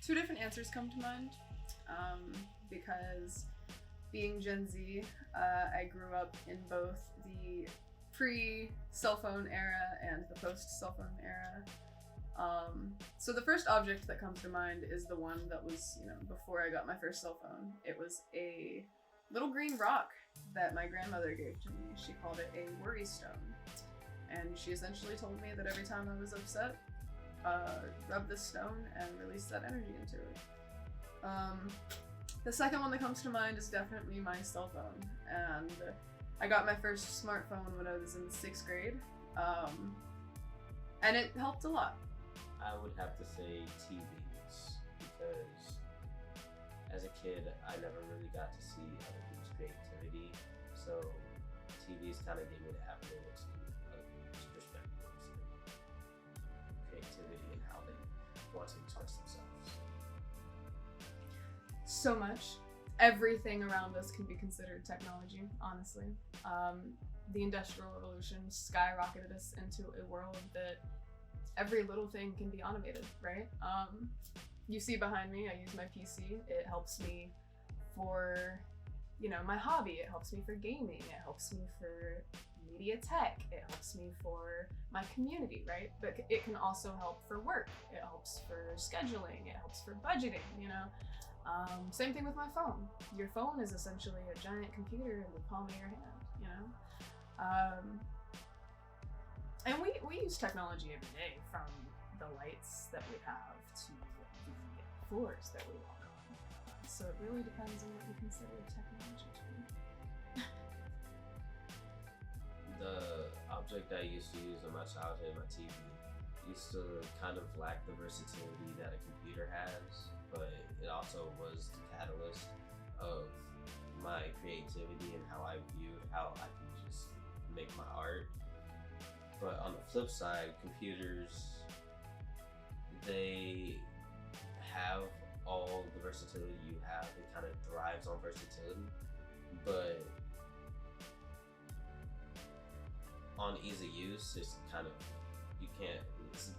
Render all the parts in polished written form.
Two different answers come to mind, because being Gen Z, I grew up in both the pre-cell phone era and the post-cell phone era. So the first object that comes to mind is the one that was, before I got my first cell phone. It was a little green rock that my grandmother gave to me. She called it a worry stone. And she essentially told me that every time I was upset, rub this stone and release that energy into it. The second one that comes to mind is definitely my cell phone. And I got my first smartphone when I was in 6th grade. And it helped a lot. I would have to say TVs, because as a kid, I never really got to see other people's creativity. So TVs kind of gave me the avenue to other people's perspectives and creativity and how they want to express themselves. So much. Everything around us can be considered technology, honestly. The Industrial Revolution skyrocketed us into a world that every little thing can be automated, right? You see behind me, I use my PC. It helps me for, my hobby. It helps me for gaming. It helps me for media tech. It helps me for my community, right? But it can also help for work. It helps for scheduling. It helps for budgeting, Same thing with my phone. Your phone is essentially a giant computer in the palm of your hand, And we use technology every day, from the lights that we have to the floors that we walk on. So it really depends on what you consider technology to be. The object I used to use in my childhood, my TV, used to kind of lack the versatility that a computer has, but it also was the catalyst of my creativity and how I viewed how I can just make my art. But on the flip side, computers, they have all the versatility you have. It kind of thrives on versatility, but on ease of use, it's kind of,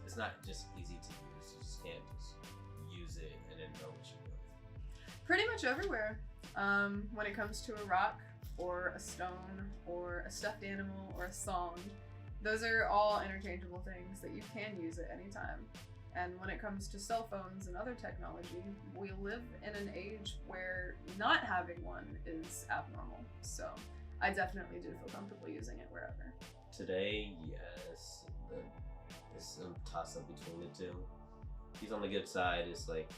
it's not just easy to use. You just can't just use it and then know what you're doing. Pretty much everywhere. When it comes to a rock or a stone or a stuffed animal or a song, those are all interchangeable things that you can use at any time. And when it comes to cell phones and other technology, we live in an age where not having one is abnormal. So I definitely do feel comfortable using it wherever. Today, yes, it's a toss-up between the two. He's on the good side. It's like,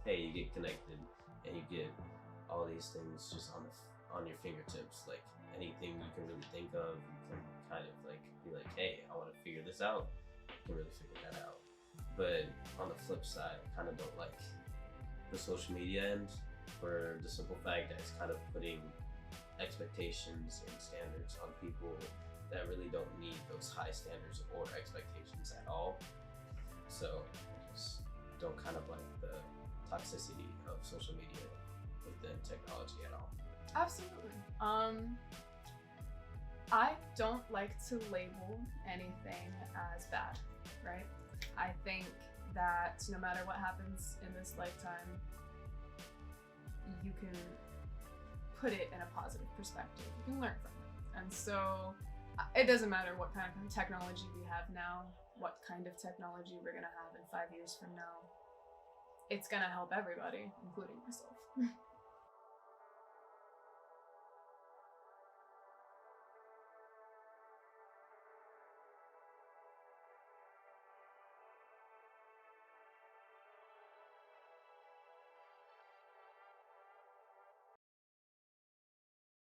hey, you get connected and you get all these things just on your fingertips. Like anything you can really think of, you can kind of like be like, hey, I want to figure this out. You can really figure that out. But on the flip side, I kind of don't like the social media end, for the simple fact that it's kind of putting expectations and standards on people that really don't need those high standards or expectations at all. So I just don't kind of like the toxicity of social media within technology at all. Absolutely. I don't like to label anything as bad, right? I think that no matter what happens in this lifetime, you can put it in a positive perspective. You can learn from it. And so it doesn't matter what kind of technology we have now, what kind of technology we're gonna have in 5 years from now. It's gonna help everybody, including myself.